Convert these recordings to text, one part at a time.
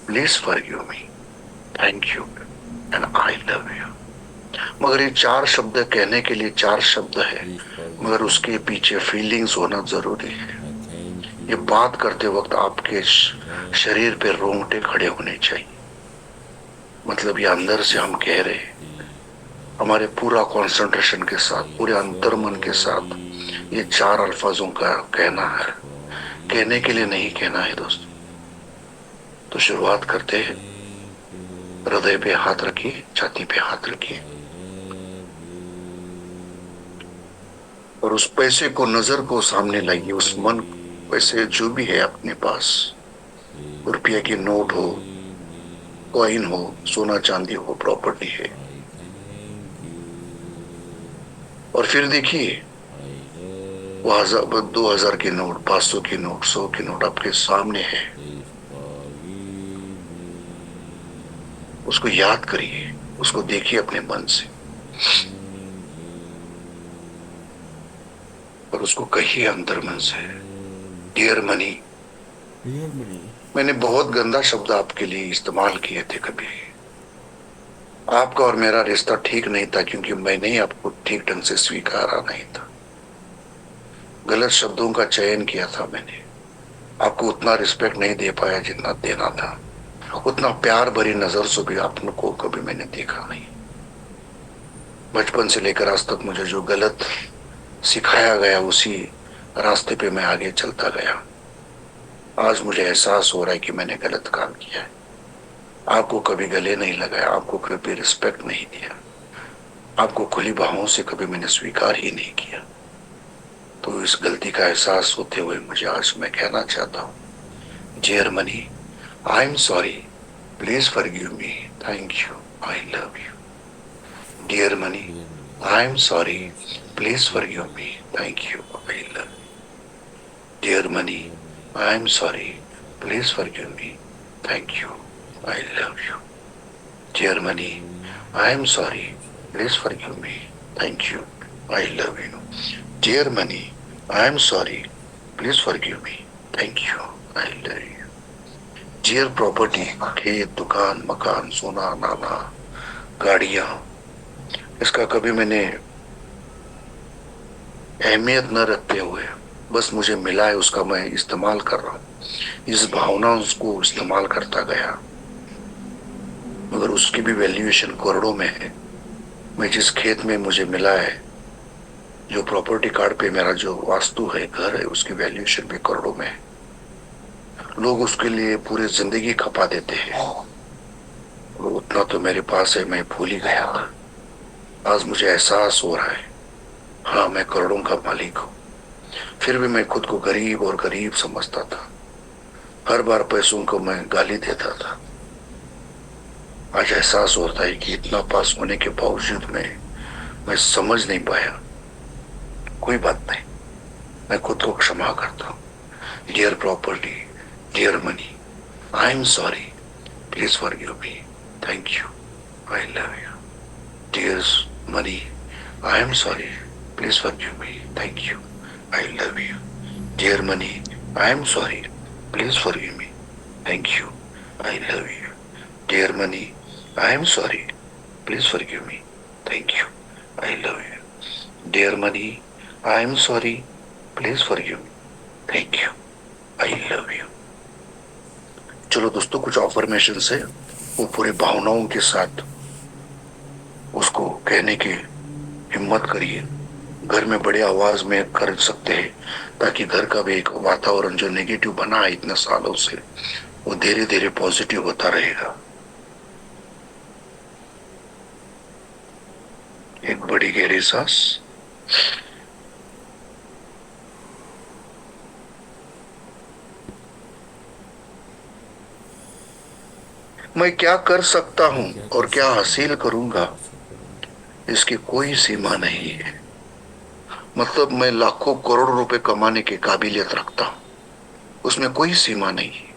Please forgive me, thank you and I love you. मगर ये चार शब्द कहने के लिए चार शब्द है, Please मगर forgive उसके me. पीछे फीलिंग्स होना जरूरी है। I thank ये you. बात करते वक्त आपके I love शरीर पे you. रोंगटे खड़े होने चाहिए। मतलब ये अंदर से हम कह रहे हैं, Deeply. हमारे पूरा कंसंट्रेशन के साथ, I am पूरे अंतर मन के साथ ये sorry. चार अल्फाजों का कहना Please है। कहने के लिए नहीं कहना है दोस्तों। forgive. तो शुरुआत करते हैं। Thank हृदय पे हाथ you. रखिए, छाती पे हाथ रखिए, I love you. और उस पैसे को, नजर को सामने लाइए, उस मन, पैसे जो भी है Sorry. अपने पास, Please रुपये की नोट हो, forgive me. कॉइन हो, सोना चांदी हो, प्रॉपर्टी है। I thank you. और फिर देखिए, I वो love 2000 की you. नोट, 500 की नोट, 100 की नोट आपके सामने है। Please forgive me. उसको याद करिए, उसको देखिए अपने मन से, Thank you. और उसको कहिए अंतर मन से, Thank dear money. you. Dear money. मैंने बहुत गंदा शब्द आपके लिए इस्तेमाल किए थे कभी। आपका और मेरा रिश्ता ठीक नहीं था, क्योंकि मैंने ही आपको ठीक ढंग से स्वीकारा नहीं था। गलत शब्दों का चयन किया था मैंने। आपको उतना रिस्पेक्ट नहीं दे पाया जितना देना था। उतना प्यार भरी नजर से भी आपको कभी मैंने देखा नहीं। बचपन से लेकर आज तक मुझे जो गलत सिखाया गया, उसी रास्ते पे मैं आगे चलता गया। आज मुझे एहसास हो रहा है कि मैंने गलत काम किया है। आपको कभी गले नहीं लगाया, आपको कभी रिस्पेक्ट नहीं दिया, आपको खुली बाहों से कभी मैंने स्वीकार ही नहीं किया। तो इस गलती का एहसास होते हुए मुझे आज मैं कहना चाहता हूँ, dear money, I am sorry, please forgive me, thank you, I love you. Dear money, Dear money. I am sorry, I am sorry. Please Please forgive me, forgive me. Thank you, I love you. Dear money, Dear money. I am sorry, I am sorry. Please Please forgive me, forgive me. Thank you, I I love you. Love you. Dear money, Dear money. I am sorry, I am sorry. Please Please forgive me, forgive me. Thank you, I I love love you. you. Dear money, I am sorry, please forgive me, thank you, I love you. Dear property, खेत, दुकान, मकान, सोना, नाना, गाड़ियां, इसका कभी मैंने अहमियत न रखते हुए, बस मुझे मिला है उसका मैं इस्तेमाल कर रहा हूँ। इस भावना उसको इस्तेमाल करता गया, मगर उसकी भी वैल्यूएशन करोड़ों में है। मैं जिस खेत में मुझे मिला है, जो प्रॉपर्टी कार्ड पे मेरा जो वास्तु है, घर है, उसकी वैल्यूएशन भी करोड़ों में है। लोग उसके लिए पूरी जिंदगी खपा देते हैं, और उतना तो मेरे पास है, मैं भूल ही गया था। आज मुझे एहसास हो रहा है, हाँ मैं करोड़ों का मालिक हूँ। फिर भी मैं खुद को गरीब और गरीब समझता था। हर बार पैसों को मैं गाली देता था। आज एहसास होता है कि इतना पास होने के बावजूद मैं समझ नहीं पाया। कोई बात नहीं, मैं खुद को क्षमा करता हूँ। Dear property, dear money, I am sorry, please forgive me, thank you, I love you. Dear money, I am sorry, please forgive me, thank you, I love you. Dear money, I am sorry, please forgive me, thank you, I love you. Dear money, I am sorry, please forgive me, thank you, I love you. Dear money, I am sorry, please forgive me, thank you, I love you. चलो दोस्तों, कुछ ऑफर्मेशन है, वो पूरी भावनाओं के साथ उसको कहने की हिम्मत करिए। घर में बड़े आवाज में कर सकते हैं, ताकि घर का भी एक वातावरण जो नेगेटिव बना है इतने सालों से, वो धीरे धीरे पॉजिटिव होता रहेगा। एक बड़ी गहरी सांस, मैं क्या कर सकता हूं मैं क्या और कर क्या सकता हूँ हासिल और क्या करूंगा, हासिल करूँगा। इसकी कोई सीमा नहीं है। मतलब मैं लाखों करोड़ रुपए कमाने की काबिलियत रखता हूं, उसमें कोई सीमा नहीं है,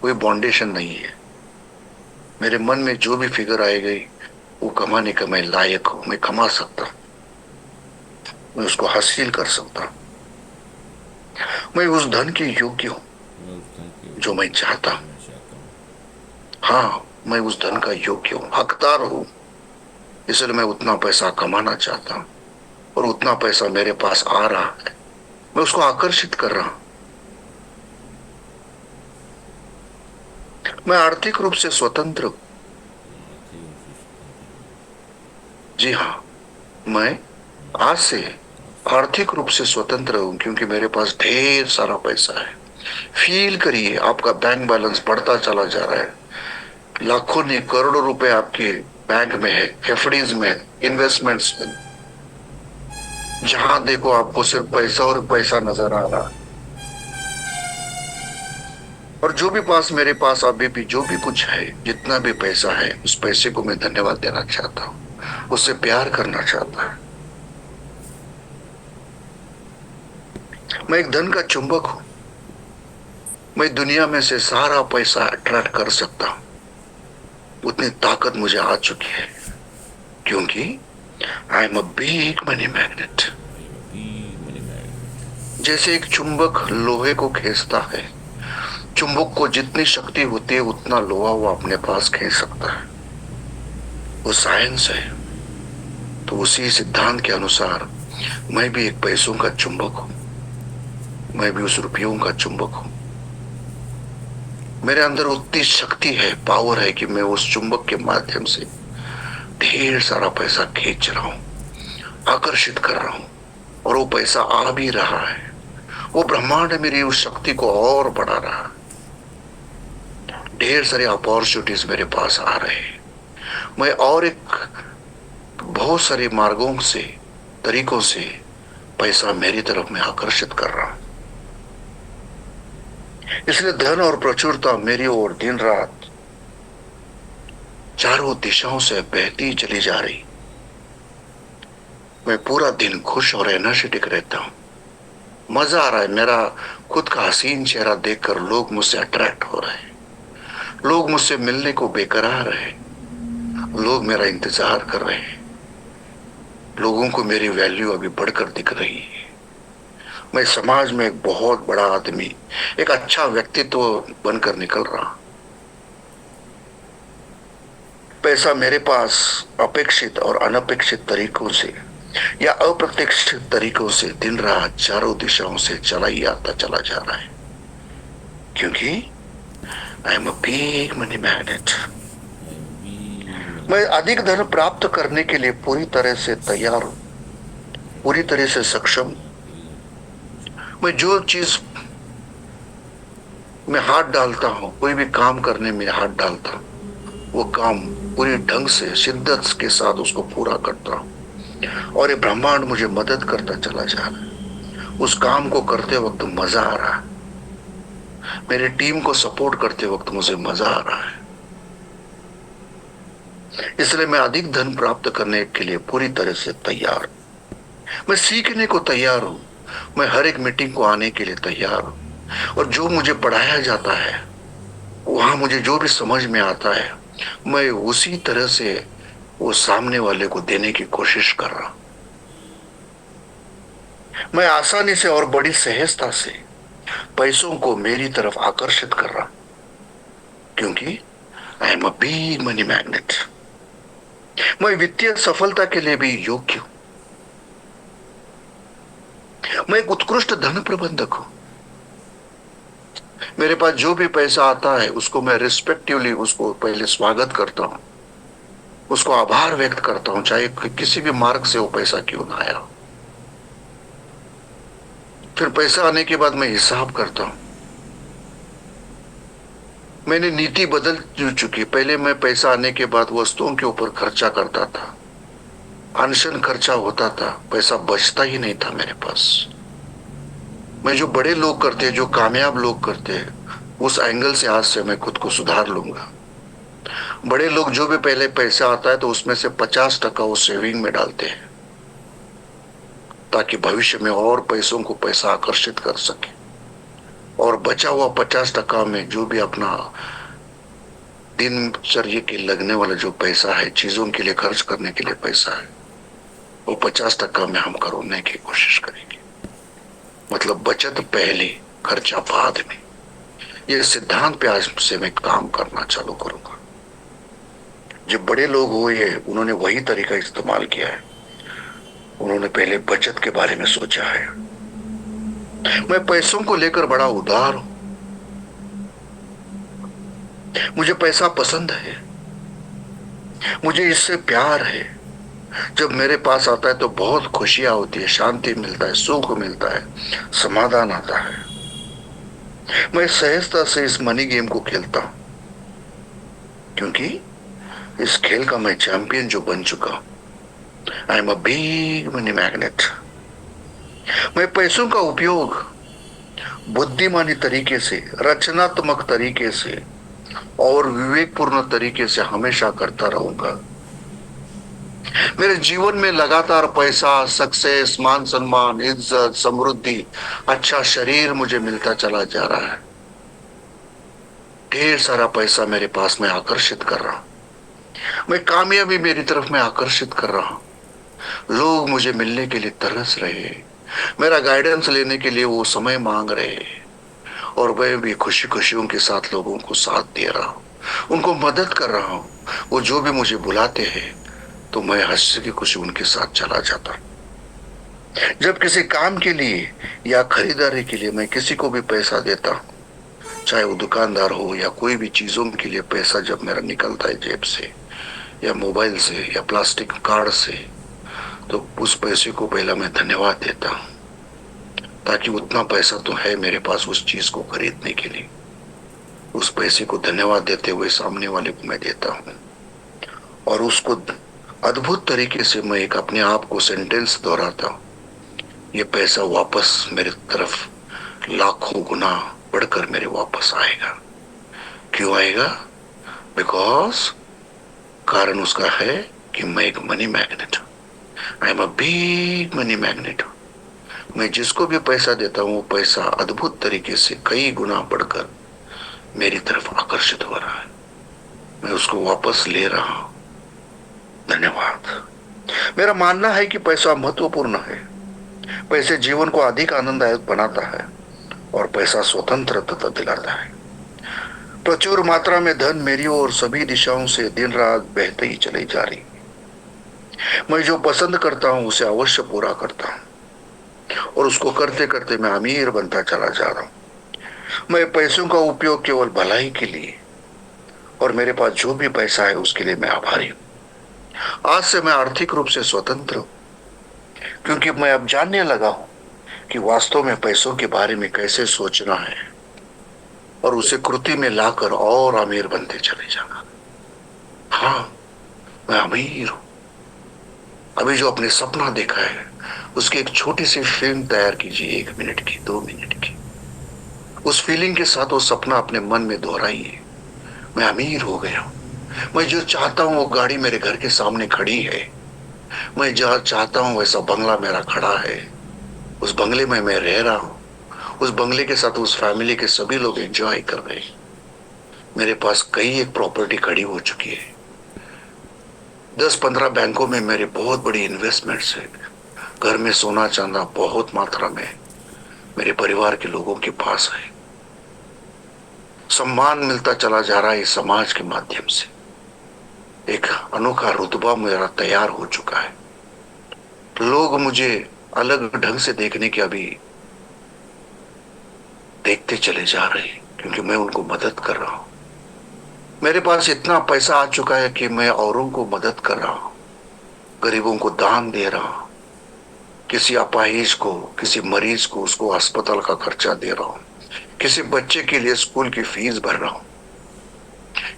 कोई बाउंडेशन नहीं है। मेरे मन में जो भी फिगर आएगी, वो कमाने का मैं लायक हूं, मैं कमा सकता हूं, मैं उसको हासिल कर सकता हूं। मैं उस धन के योग्य हूं मैं उस धन के जो योग्य मैं हूँ चाहता जो हूं। मैं चाहता हूँ। हाँ, मैं उस धन का योग्य हूँ, हकदार हूँ। इसलिए मैं उतना पैसा कमाना चाहता हूँ और उतना पैसा मेरे पास आ रहा है, मैं उसको आकर्षित कर रहा हूँ। मैं आर्थिक रूप से स्वतंत्र हूँ। आर्थिक रूप से स्वतंत्र जी हाँ, मैं आज से आर्थिक रूप से स्वतंत्र हूं क्योंकि मेरे पास ढेर सारा पैसा है। फील करिए, आपका बैंक बैलेंस बढ़ता चला जा रहा है। लाखों ने करोड़ों रुपए आपके बैंक में है, एफडीज में, इन्वेस्टमेंट्स में। जहां देखो आपको सिर्फ पैसा और पैसा नजर आ रहा है। और जो भी पास मेरे पास अभी भी जो भी कुछ है, जितना भी पैसा है, उस पैसे को मैं धन्यवाद देना चाहता हूँ, उससे प्यार करना चाहता हूँ। मैं एक धन का चुंबक हूं। मैं दुनिया में से सारा पैसा अट्रैक्ट कर सकता हूं। उतनी ताकत मुझे आ चुकी है क्योंकि I am a big money magnet. है। अभी मनी मैग्नेट। जैसे एक चुंबक लोहे को खींचता है, चुंबक को जितनी शक्ति होती है उतना लोहा वो अपने पास खींच सकता है। वो साइंस है। तो उसी सिद्धांत के अनुसार मैं भी एक पैसों का चुंबक हूं। मैं भी उस रुपयों का चुंबक हूं। मेरे अंदर उतनी शक्ति है, पावर है कि मैं उस चुंबक के माध्यम से ढेर सारा पैसा खींच रहा हूं, आकर्षित कर रहा हूं, और वो पैसा आ भी रहा है। वो ब्रह्मांड मेरी उस शक्ति को और बढ़ा रहा है। ढेर सारे अपॉर्चुनिटीज मेरे पास आ रहे हैं। मैं और एक बहुत सारे मार्गों से, तरीकों से पैसा मेरी तरफ में आकर्षित कर रहा हूं। इसलिए धन और प्रचुरता मेरी ओर दिन रात चारों दिशाओं से बहती चली जा रही। मैं पूरा दिन खुश और एनर्जेटिक रहता हूं। मजा आ रहा है। मेरा खुद का हसीन चेहरा देखकर लोग मुझसे अट्रैक्ट हो रहे हैं। लोग मुझसे मिलने को बेकरार हैं। लोग मेरा इंतजार कर रहे हैं। लोगों को मेरी वैल्यू अभी बढ़कर दिख रही है। मैं समाज में एक बहुत बड़ा आदमी, एक अच्छा व्यक्तित्व बनकर निकल रहा। पैसा मेरे पास अपेक्षित और अनपेक्षित तरीकों से या अप्रत्याशित तरीकों से दिन रात चारों दिशाओं से चला ही आता चला जा रहा है क्योंकि I am a big money magnet. अभी मैं अधिक धन प्राप्त करने के लिए पूरी तरह से तैयार हूं, पूरी तरह से सक्षम हूं। मैं जो चीज में हाथ डालता हूं, कोई भी काम करने में हाथ डालता हूं, वो काम पूरी ढंग से शिद्दत के साथ उसको पूरा करता हूं और ये ब्रह्मांड मुझे मदद करता चला जा रहा है। उस काम को करते वक्त मजा आ रहा है। मेरी टीम को सपोर्ट करते वक्त मुझे मजा आ रहा है। इसलिए मैं अधिक धन प्राप्त करने के लिए पूरी तरह से तैयार हूं। मैं सीखने को तैयार हूं। मैं हर एक मीटिंग को आने के लिए तैयार हूं और जो मुझे पढ़ाया जाता है, वहां मुझे जो भी समझ में आता है, मैं उसी तरह से वो सामने वाले को देने की कोशिश कर रहा हूं। मैं आसानी से और बड़ी सहजता से पैसों को मेरी तरफ आकर्षित कर रहा हूं क्योंकि I am a big money magnet. मैं वित्तीय सफलता के लिए भी योग्य हूं। मैं एक उत्कृष्ट धन प्रबंधक हूं। मेरे पास जो भी पैसा आता है उसको मैं रिस्पेक्टिवली उसको पहले स्वागत करता हूं, उसको आभार व्यक्त करता हूं, चाहे किसी भी मार्ग से वो पैसा क्यों ना आया हो। फिर पैसा आने के बाद मैं हिसाब करता हूं। मैंने नीति बदल चुकी। पहले मैं पैसा आने के बाद वस्तुओं के ऊपर खर्चा करता था, अनशन खर्चा होता था, पैसा बचता ही नहीं था मेरे पास। मैं जो बड़े लोग करते हैं, जो कामयाब लोग करते हैं, उस एंगल से आज से मैं खुद को सुधार लूंगा। बड़े लोग जो भी पहले पैसा आता है तो उसमें से 50% वो सेविंग में डालते हैं ताकि भविष्य में और पैसों को पैसा आकर्षित कर सके, और बचा हुआ 50% में जो भी अपना दिनचर्या के लगने वाला जो पैसा है, चीजों के लिए खर्च करने के लिए पैसा है, वो 50% में हम करने की कोशिश करेंगे। मतलब बचत पहले, खर्चा बाद में। ये सिद्धांत पे आज से मैं काम करना चालू करूंगा। जो बड़े लोग हुए उन्होंने वही तरीका इस्तेमाल किया है। उन्होंने पहले बचत के बारे में सोचा है। मैं पैसों को लेकर बड़ा उदार हूं। मुझे पैसा पसंद है। मुझे इससे प्यार है। जब मेरे पास आता है तो बहुत खुशियां होती है, शांति मिलता है, सुख मिलता है, समाधान आता है। मैं सहजता से इस मनी गेम को खेलता हूं, क्योंकि इस खेल का मैं चैंपियन जो बन चुका। I am a big money magnet. मैं पैसों का उपयोग बुद्धिमानी तरीके से, रचनात्मक तरीके से और विवेकपूर्ण तरीके से हमेशा करता रहूंगा। मेरे जीवन में लगातार पैसा, सक्सेस, मान सम्मान, इज्जत, समृद्धि, अच्छा शरीर मुझे मिलता चला जा रहा है। ढेर सारा पैसा मेरे पास में आकर्षित कर रहा हूं। मैं कामयाबी मेरी तरफ में आकर्षित कर रहा हूं। लोग मुझे मिलने के लिए तरस रहे हैं। मेरा गाइडेंस लेने के लिए वो समय मांग रहे हैं। और मैं भी खुशी खुशी उनके साथ लोगों को साथ दे रहा हूँ, उनको मदद कर रहा हूँ। वो जो भी मुझे बुलाते हैं तो मैं हंसी की खुशी उनके साथ चला जाता हूँ। जब किसी काम के लिए या खरीदारी के लिए मैं किसी को भी पैसा देता हूँ, चाहे वो दुकानदार हो या कोई भी चीजों के लिए पैसा जब मेरा निकलता है जेब से या मोबाइल से या प्लास्टिक कार्ड से, तो उस पैसे को पहला मैं धन्यवाद देता हूँ, ताकि उतना पैसा तो है मेरे पास उस चीज को खरीदने के लिए। उस पैसे को धन्यवाद देते हुए सामने वाले को मैं देता हूँ और उसको अद्भुत तरीके से मैं एक अपने आप को सेंटेंस दोहराता हूँ, ये पैसा वापस मेरी तरफ लाखों गुना बढ़कर मेरे वापस आएगा। क्यों आएगा? बिकॉज कारण उसका है कि मैं एक मनी मैग्नेट हूं। I am a big money magnet हूं। मैं जिसको भी पैसा देता हूं वो पैसा अद्भुत तरीके से कई गुना बढ़कर मेरी तरफ आकर्षित हो रहा है। मैं उसको वापस ले रहा हूं। धन्यवाद। मेरा मानना है कि पैसा महत्वपूर्ण है। पैसे जीवन को अधिक आनंददायक बनाता है और पैसा स्वतंत्रता दिलाता है। प्रचुर मात्रा में धन मेरी ओर सभी दिशाओं से दिन रात बहते ही चली जा रही। मैं जो पसंद करता हूं उसे अवश्य पूरा करता हूं और उसको करते करते मैं अमीर बनता चला जा रहा हूं। मैं पैसों का उपयोग केवल भलाई के लिए और मेरे पास जो भी पैसा है उसके लिए मैं आभारी हूं। आज से मैं आर्थिक रूप से स्वतंत्र हूं, क्योंकि मैं अब जानने लगा हूं कि वास्तव में पैसों के बारे में कैसे सोचना है और उसे कृति में लाकर और अमीर बनते चले जाना। हाँ, मैं अमीर हूं। अभी जो अपने सपना देखा है उसकी एक छोटी सी फिल्म तैयार कीजिए, 1 मिनट की, 2 मिनट की। उस फीलिंग के साथ वो सपना अपने मन में दोहराइए। मैं अमीर हो गया हूं। मैं जो चाहता हूं वो गाड़ी मेरे घर के सामने खड़ी है। मैं जहां चाहता हूं वैसा बंगला मेरा खड़ा है। उस बंगले में मैं रह रहा हूं। उस बंगले के साथ उस फैमिली के सभी लोग एंजॉय कर रहे हैं। मेरे पास कई एक प्रॉपर्टी खड़ी हो चुकी है। 10-15 बैंकों में मेरे बहुत बड़ी इन्वेस्टमेंट्स है। घर में सोना चांदा बहुत मात्रा में मेरे परिवार के लोगों के पास है। सम्मान मिलता चला जा रहा है इस समाज के माध्यम से। एक अनोखा रुतबा मेरा तैयार हो चुका है। लोग मुझे अलग ढंग से देखने के अभी देखते चले जा रहे हैं, क्योंकि मैं उनको मदद कर रहा हूं। मेरे पास इतना पैसा आ चुका है कि मैं औरों को मदद कर रहा हूं, गरीबों को दान दे रहा हूं, किसी अपाहिज को, किसी मरीज को उसको अस्पताल का खर्चा दे रहा हूं, किसी बच्चे के लिए स्कूल की फीस भर रहा हूं,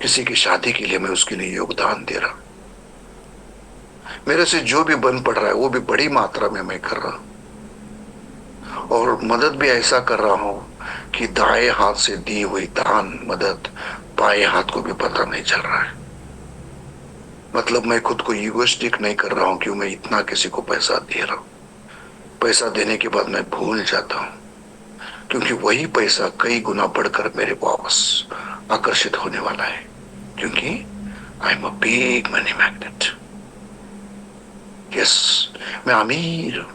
किसी की शादी के लिए मैं उसके लिए योगदान दे रहा हूं। मेरे से जो भी बन पड़ रहा है वो भी बड़ी मात्रा में मैं कर रहा हूं और मदद भी ऐसा कर रहा हूं कि दाएं हाथ से दी हुई दान मदद बाएं हाथ को भी पता नहीं चल रहा है। मतलब मैं खुद को ईगोइस्टिक नहीं कर रहा हूं कि मैं इतना किसी को पैसा दे रहा हूं। पैसा देने के बाद मैं भूल जाता हूं, क्योंकि वही पैसा कई गुना बढ़कर मेरे वापस आकर्षित होने वाला है, क्योंकि I am a big money magnet. Yes, मैं अमीर हूं।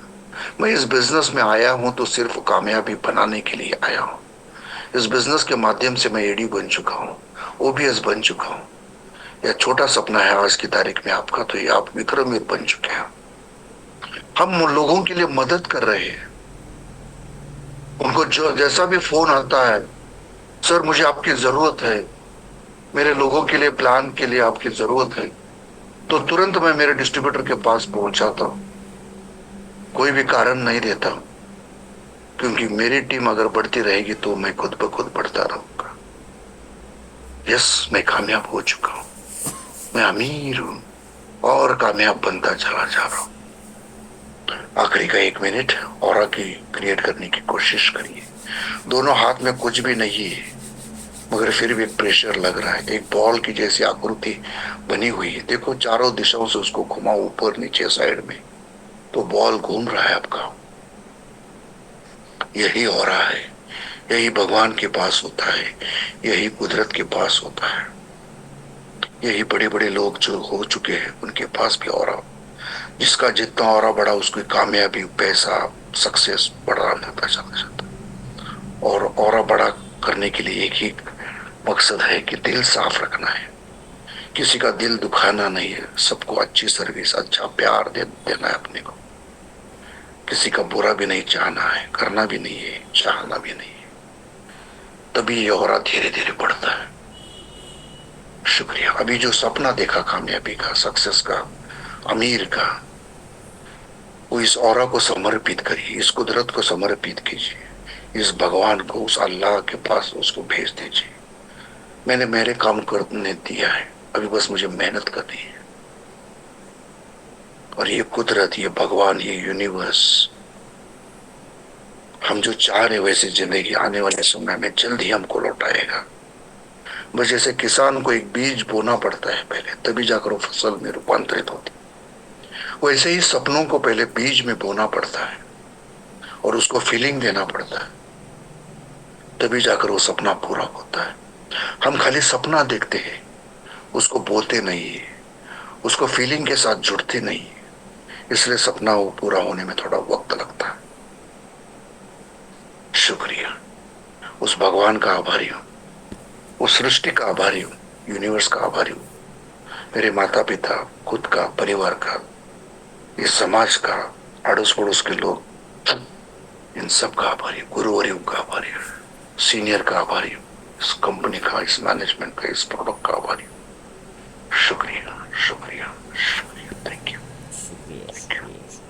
मैं इस बिजनेस में आया हूं तो सिर्फ कामयाबी बनाने के लिए आया हूं। इस बिजनेस के माध्यम से मैं एडी बन चुका हूँ, ओबीएस बन चुका हूँ। यह छोटा सपना है आज की तारीख में आपका, तो ये आप विक्रमवीर बन चुके हैं। हम उन लोगों के लिए मदद कर रहे हैं। उनको जो जैसा भी फोन आता है, सर मुझे आपकी जरूरत है, मेरे लोगों के लिए प्लान के लिए आपकी जरूरत है, तो तुरंत मैं मेरे डिस्ट्रीब्यूटर के पास पहुंच जाता हूं। कोई भी कारण नहीं देता हूं, क्योंकि मेरी टीम अगर बढ़ती रहेगी तो मैं खुद ब खुद बढ़ता रहूंगा। यस, मैं कामयाब हो चुका हूं, मैं अमीर हूं और कामयाब बनता चला जा रहा हूं। आखिरी का 1 मिनट और की क्रिएट करने की कोशिश करिए। दोनों हाथ में कुछ भी नहीं है, मगर फिर भी एक प्रेशर लग रहा है। एक बॉल की जैसी आकृति बनी हुई है, देखो चारों दिशाओं से उसको घुमाओ, ऊपर नीचे साइड में, तो बॉल घूम रहा है आपका। यही हो रहा है, यही भगवान के पास होता है, यही कुदरत के पास होता है, यही बड़े बड़े लोग जो हो चुके हैं उनके पास भी हो रहा। जिसका जितना और बड़ा, उसकी कामयाबी, पैसा, सक्सेस बढ़ा होता चला जाता है। और बड़ा करने के लिए एक ही मकसद है कि दिल साफ रखना है, किसी का दिल दुखाना नहीं है, सबको अच्छी सर्विस, अच्छा प्यार देना है अपने को। किसी का बुरा भी नहीं चाहना है, करना भी नहीं है, चाहना भी नहीं है। तभी ये और धीरे धीरे बढ़ता है। शुक्रिया। अभी जो सपना देखा कामयाबी का, सक्सेस का, अमीर का, वो इस औरा को समर्पित करिए, इस कुदरत को समर्पित कीजिए, इस भगवान को, उस अल्लाह के पास उसको भेज दीजिए। मैंने मेरे काम करने दिया है, अभी बस मुझे मेहनत करनी है। और ये कुदरत, ये भगवान, ये यूनिवर्स, हम जो चाह रहे वैसे जिंदगी आने वाले समय में जल्द ही हमको लौटाएगा। बस जैसे किसान को एक बीज बोना पड़ता है पहले, तभी जाकर वो फसल में रूपांतरित होती, वैसे ही सपनों को पहले बीज में बोना पड़ता है और उसको फीलिंग देना पड़ता है, तभी जाकर वो सपना पूरा होता है। हम खाली सपना देखते हैं, उसको बोते नहीं है, उसको फीलिंग के साथ जुड़ते नहीं है, इसलिए सपना वो पूरा होने में थोड़ा वक्त लगता है। शुक्रिया। उस भगवान का आभारी हूं, उस सृष्टि का आभारी हूं, यूनिवर्स का आभारी हूं, मेरे माता पिता, खुद का, परिवार का, इस समाज का, अड़ोस पड़ोस के लोग, इन सब का आभारी हूं, गुरुवरियों का आभारी हूं, सीनियर का आभारी हूं, इस कंपनी का, इस मैनेजमेंट का, इस प्रोडक्ट का आभारी हूं। शुक्रिया, शुक्रिया, शुक्रिया। थैंक यू, शुक्रिया। Thank you.